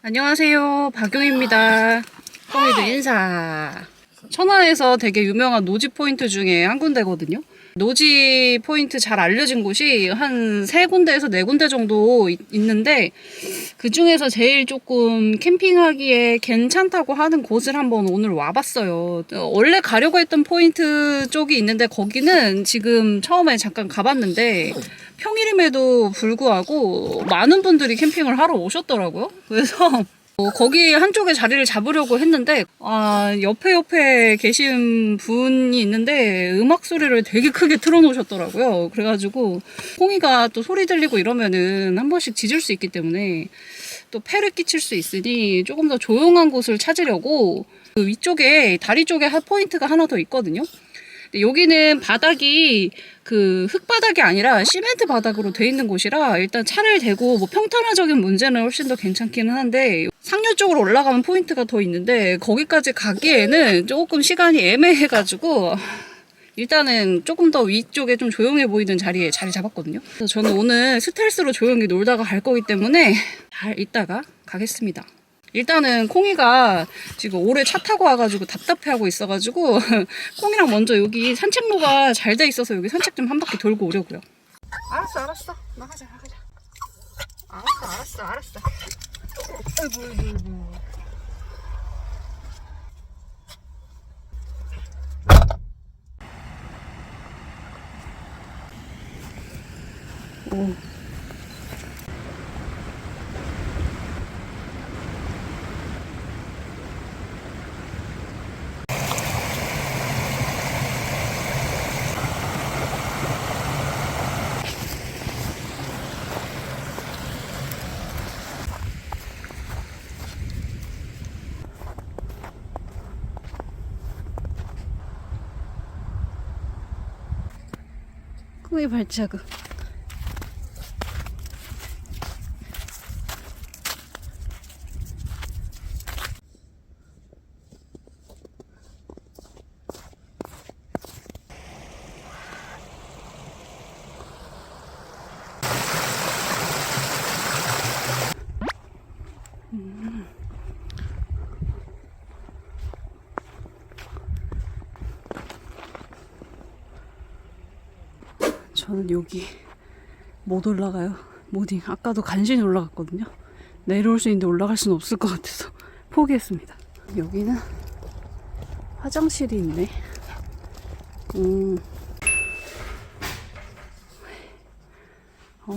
안녕하세요, 박용입니다. 콩이도 인사. 천안에서 되게 유명한 노지 포인트 중에 한 군데거든요. 노지 포인트 잘 알려진 곳이 한 3군데에서 4군데 정도 있는데, 그 중에서 제일 조금 캠핑하기에 괜찮다고 하는 곳을 한번 오늘 와봤어요. 원래 가려고 했던 포인트 쪽이 있는데, 거기는 지금 처음에 잠깐 가봤는데 평일임에도 불구하고 많은 분들이 캠핑을 하러 오셨더라고요. 그래서 거기 한쪽에 자리를 잡으려고 했는데, 옆에 계신 분이 있는데 음악 소리를 되게 크게 틀어놓으셨더라고요. 그래가지고 콩이가 또 소리 들리고 이러면은 한 번씩 짖을 수 있기 때문에 또 폐를 끼칠 수 있으니 조금 더 조용한 곳을 찾으려고 그 위쪽에 다리 쪽에 포인트가 하나 더 있거든요. 여기는 바닥이 그 흙바닥이 아니라 시멘트 바닥으로 돼 있는 곳이라 일단 차를 대고 뭐 평탄화적인 문제는 훨씬 더 괜찮기는 한데, 상류 쪽으로 올라가면 포인트가 더 있는데 거기까지 가기에는 조금 시간이 애매해가지고 일단은 조금 더 위쪽에 좀 조용해 보이는 자리에 자리 잡았거든요. 그래서 저는 오늘 스텔스로 조용히 놀다가 갈 거기 때문에 잘 있다가 가겠습니다. 일단은 콩이가 지금 오래 차 타고 와가지고 답답해하고 있어가지고 콩이랑 먼저 여기 산책로가 잘 돼 있어서 여기 산책 좀 한 바퀴 돌고 오려고요. 알았어. 나가자. 알았어. 아이고. 오. 콩이 발자국. 저는 여기 못 올라가요. 모딩. 아까도 간신히 올라갔거든요. 내려올 수 있는데 올라갈 수는 없을 것 같아서 포기했습니다. 여기는 화장실이 있네. 어.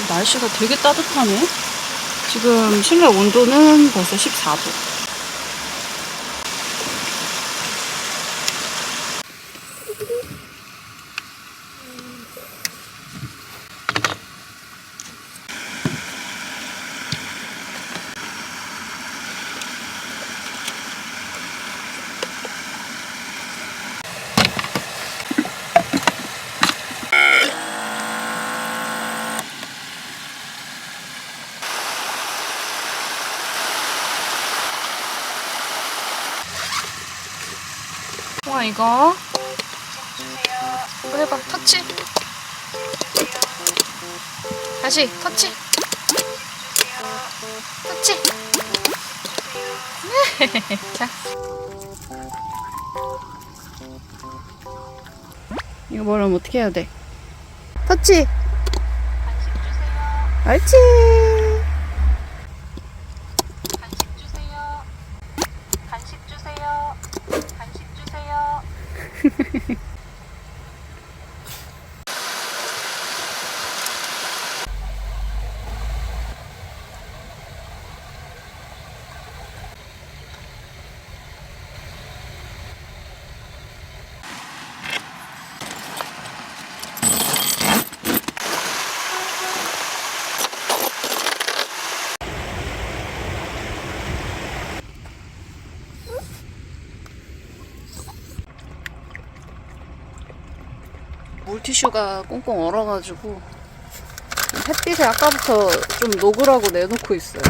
날씨가 되게 따뜻하네. 지금 실내 온도는 벌써 14도. 와, 이거 해봐. 터치. 다시 터치. 자, 이거 뭐라면 어떻게 해야 돼? 터치. 옳지. 간식 주세요. 물티슈가 꽁꽁 얼어가지고 햇빛에 아까부터 좀 녹으라고 내놓고 있어요.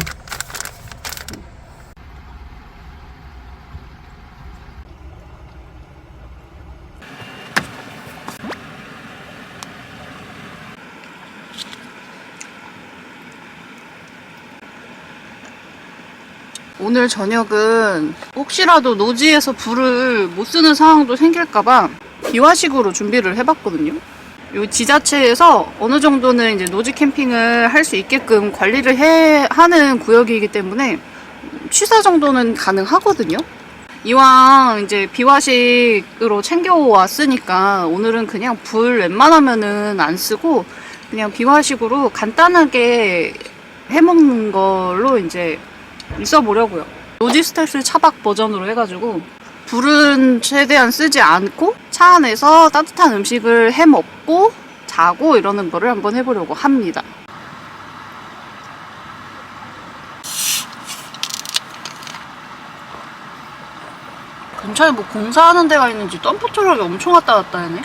오늘 저녁은 혹시라도 노지에서 불을 못 쓰는 상황도 생길까봐 비화식으로 준비를 해봤거든요. 이 지자체에서 어느 정도는 이제 노지 캠핑을 할 수 있게끔 관리를 하는 구역이기 때문에 취사 정도는 가능하거든요. 이왕 이제 비화식으로 챙겨왔으니까 오늘은 그냥 불 웬만하면은 안 쓰고 그냥 비화식으로 간단하게 해먹는 걸로 이제 있어보려고요. 노지 스텔스 차박 버전으로 해가지고 불은 최대한 쓰지 않고 차 안에서 따뜻한 음식을 해 먹고 자고 이러는 거를 한번 해보려고 합니다. 근처에 뭐 공사하는 데가 있는지 덤프 트럭이 엄청 왔다 갔다 하네.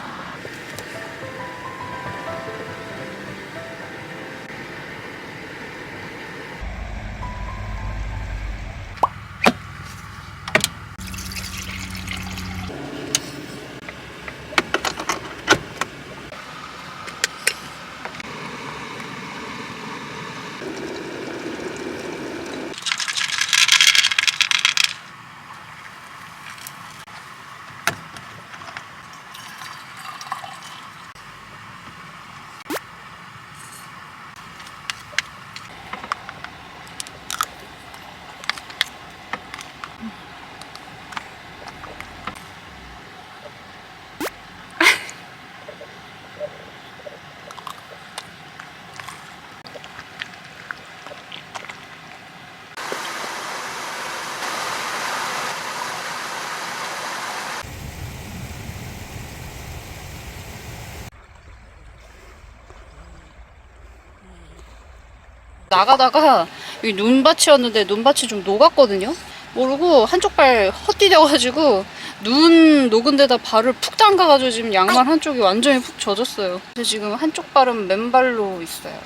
나가다가 여기 눈밭이었는데 눈밭이 좀 녹았거든요. 모르고 한쪽 발 헛디뎌가지고 눈 녹은 데다 발을 푹 담가가지고 지금 양말 한쪽이 완전히 푹 젖었어요. 그래서 지금 한쪽 발은 맨발로 있어요.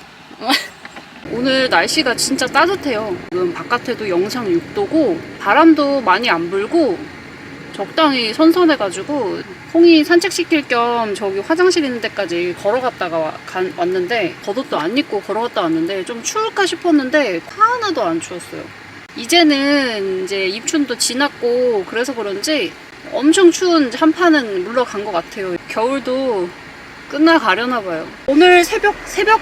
오늘 날씨가 진짜 따뜻해요. 지금 바깥에도 영상 6도고 바람도 많이 안 불고 적당히 선선해가지고 콩이 산책시킬 겸 저기 화장실 있는 데까지 걸어갔다가 왔는데 겉옷도 안 입고 걸어갔다 왔는데 좀 추울까 싶었는데 하나도 안 추웠어요. 이제는 이제 입춘도 지났고 그래서 그런지 엄청 추운 한파는 물러간 것 같아요. 겨울도 끝나가려나 봐요. 오늘 새벽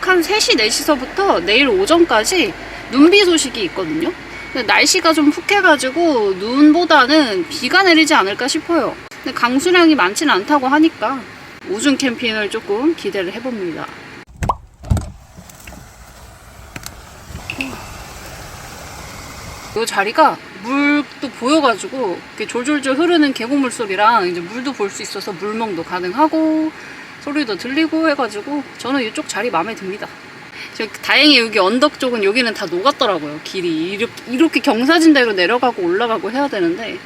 한 3시, 4시서부터 내일 오전까지 눈비 소식이 있거든요. 근데 날씨가 좀 푹해가지고 눈보다는 비가 내리지 않을까 싶어요. 근데 강수량이 많지는 않다고 하니까 우중 캠핑을 조금 기대를 해봅니다. 이 자리가 물도 보여가지고 이렇게 졸졸졸 흐르는 계곡물 소리랑 이제 물도 볼 수 있어서 물멍도 가능하고 소리도 들리고 해가지고 저는 이쪽 자리 마음에 듭니다. 다행히 여기 언덕 쪽은 여기는 다 녹았더라고요. 길이 이렇게 경사진대로 내려가고 올라가고 해야 되는데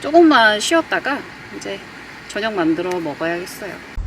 조금만 쉬었다가 이제 저녁 만들어 먹어야겠어요.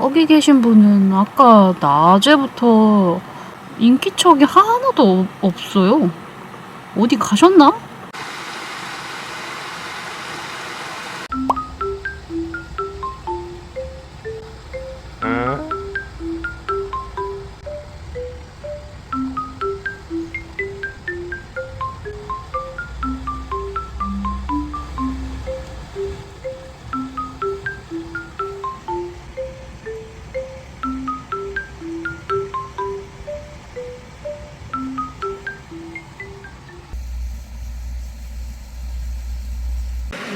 거기 계신 분은 아까 낮에부터 인기척이 하나도 없어요. 어디 가셨나?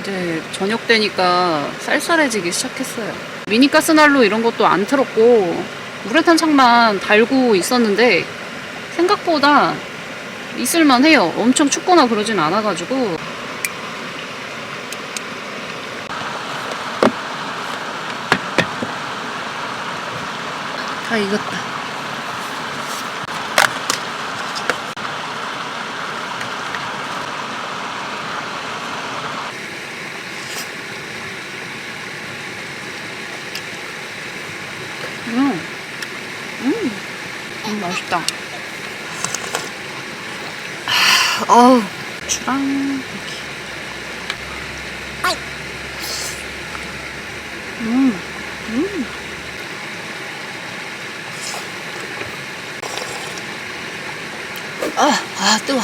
이제 저녁 되니까 쌀쌀해지기 시작했어요. 미니가스난로 이런 것도 안 틀었고 우레탄 창만 달고 있었는데 생각보다 있을만해요. 엄청 춥거나 그러진 않아가지고. 다 익었다. 맛있다. 어우, 주랑 이렇게. 뜨거.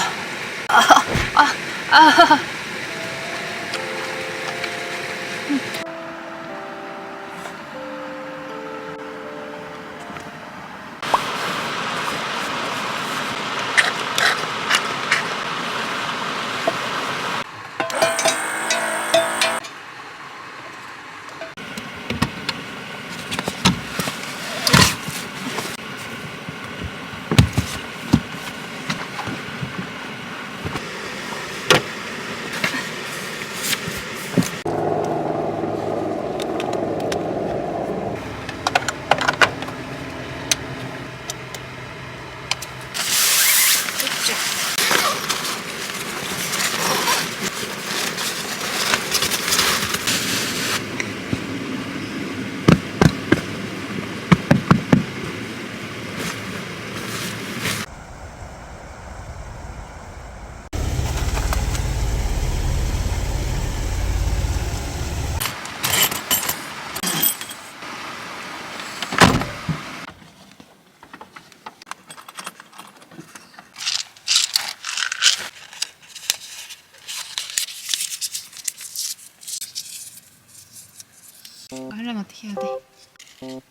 하려면 어떻게 해야 돼?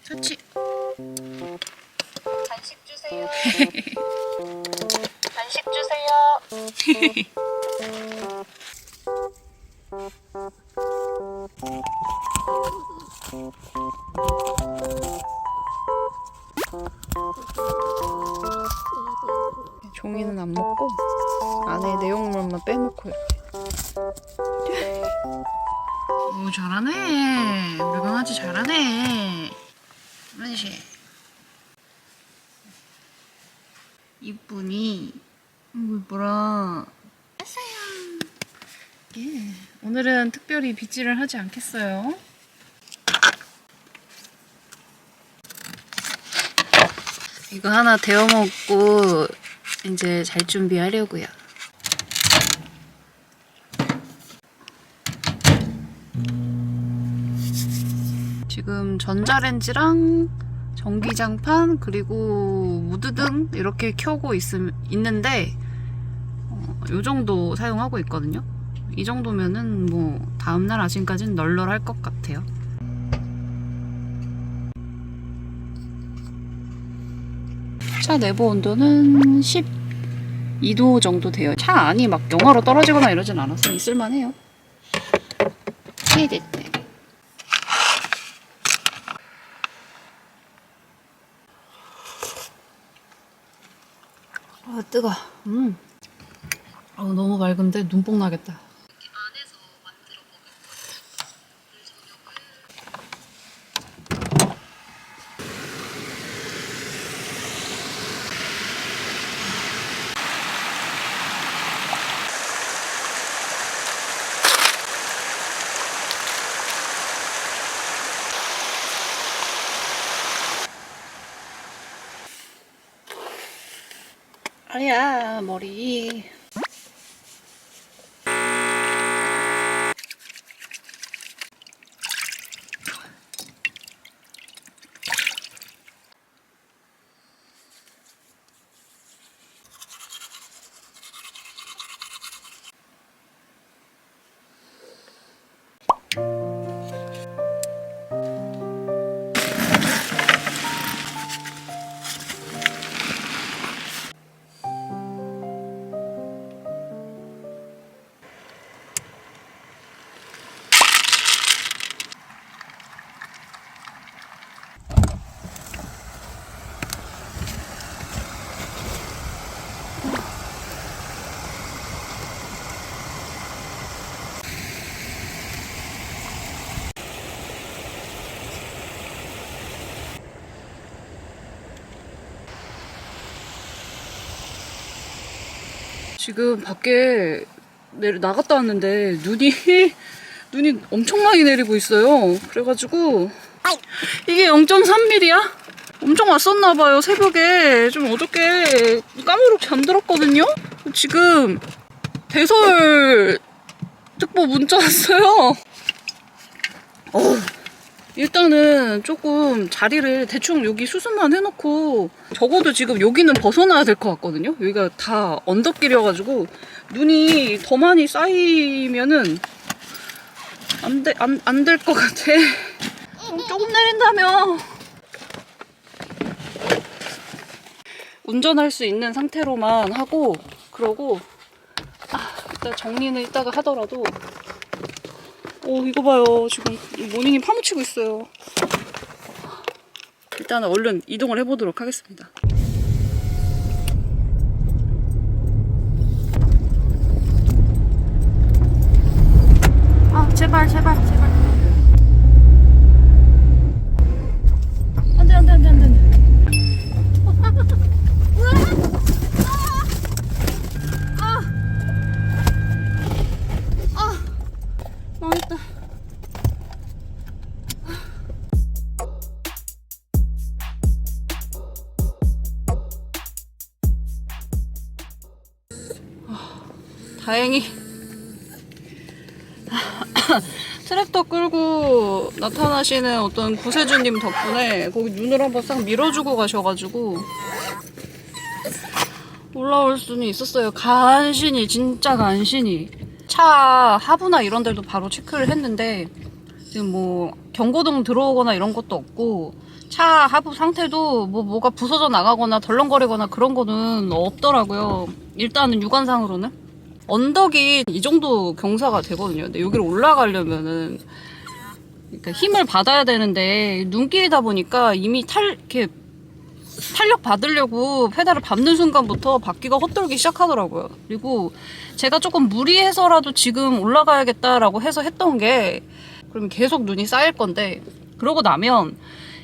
좋지. 간식 주세요. 간식 주세요. 종이는 안 먹고 안에 내용물만 빼놓고 이렇게. 오, 잘하네. 우리 강아지 잘하네. 만시. 이쁘니. 이뻐라. 왔어요. 예. 오늘은 특별히 빗질을 하지 않겠어요. 이거 하나 데워 먹고 이제 잘 준비하려고요. 지금 전자레인지랑 전기장판 그리고 무드등 이렇게 켜고 있는데 요 정도 사용하고 있거든요. 이 정도면은 뭐 다음날 아침까지는 널널할 것 같아요. 차 내부 온도는 12도 정도 돼요. 차 안이 막 영하로 떨어지거나 이러진 않아서 있을만해요. 됐대. 아, 뜨거. 너무 맑은데 눈뽕 나겠다. 아야 머리. 지금 밖에 나갔다 왔는데 눈이 엄청 많이 내리고 있어요. 그래가지고 이게 0.3mm야? 엄청 왔었나봐요. 새벽에 좀 어저께 까무룩 잠들었거든요. 지금 대설 특보 문자 왔어요. 일단은 조금 자리를 대충 여기 수습만 해놓고 적어도 지금 여기는 벗어나야 될 것 같거든요. 여기가 다 언덕길이어가지고 눈이 더 많이 쌓이면은 안 될 것 같아. 조금 내린다며. 운전할 수 있는 상태로만 하고 그러고 일단 정리는 이따가 하더라도 이거 봐요. 지금 모닝이 파묻히고 있어요. 일단 얼른 이동을 해보도록 하겠습니다. 제발. 안 돼. 망했다. 다행히 트랙터 끌고 나타나시는 어떤 구세주님 덕분에 거기 눈을 한번 싹 밀어주고 가셔가지고 올라올 수는 있었어요. 간신히, 진짜 간신히. 차 하부나 이런 데도 바로 체크를 했는데 지금 뭐 경고등 들어오거나 이런 것도 없고 차 하부 상태도 뭐가 부서져 나가거나 덜렁거리거나 그런 거는 없더라고요. 일단은 육안상으로는 언덕이 이 정도 경사가 되거든요. 근데 여기를 올라가려면은 그러니까 힘을 받아야 되는데 눈길이다 보니까 이미 이렇게 탄력 받으려고 페달을 밟는 순간부터 바퀴가 헛돌기 시작하더라고요. 그리고 제가 조금 무리해서라도 지금 올라가야겠다라고 해서 했던 게 그러면 계속 눈이 쌓일 건데 그러고 나면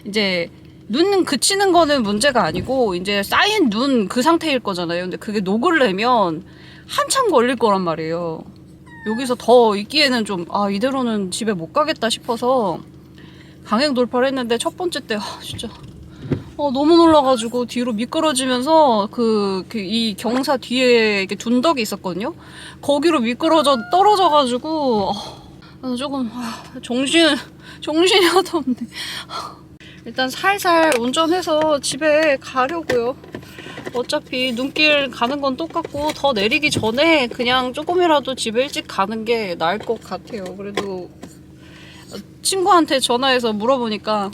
이제 눈 그치는 거는 문제가 아니고 이제 쌓인 눈 그 상태일 거잖아요. 근데 그게 녹으려면 한참 걸릴 거란 말이에요. 여기서 더 있기에는 좀 이대로는 집에 못 가겠다 싶어서 강행 돌파를 했는데 첫 번째 때 진짜 너무 놀라가지고 뒤로 미끄러지면서 이 경사 뒤에 이렇게 둔덕이 있었거든요. 거기로 미끄러져 떨어져가지고 조금 정신이 하나도 없네. 일단 살살 운전해서 집에 가려고요. 어차피 눈길 가는 건 똑같고 더 내리기 전에 그냥 조금이라도 집에 일찍 가는 게 나을 것 같아요. 그래도 친구한테 전화해서 물어보니까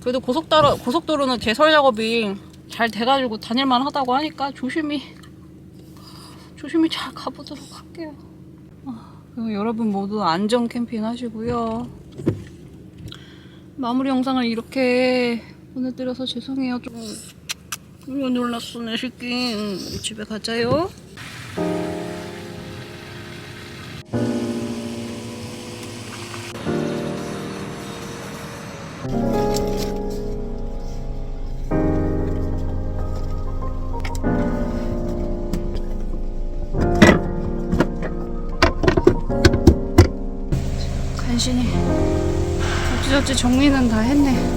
그래도 고속도로는 개설 작업이 잘 돼가지고 다닐만 하다고 하니까 조심히 잘 가보도록 할게요. 그럼 여러분 모두 안전 캠핑 하시고요. 마무리 영상을 이렇게 보내드려서 죄송해요. 좀 놀랐어 내 새끼. 집에 가자요. 간신히 어찌저찌 정리는 다 했네.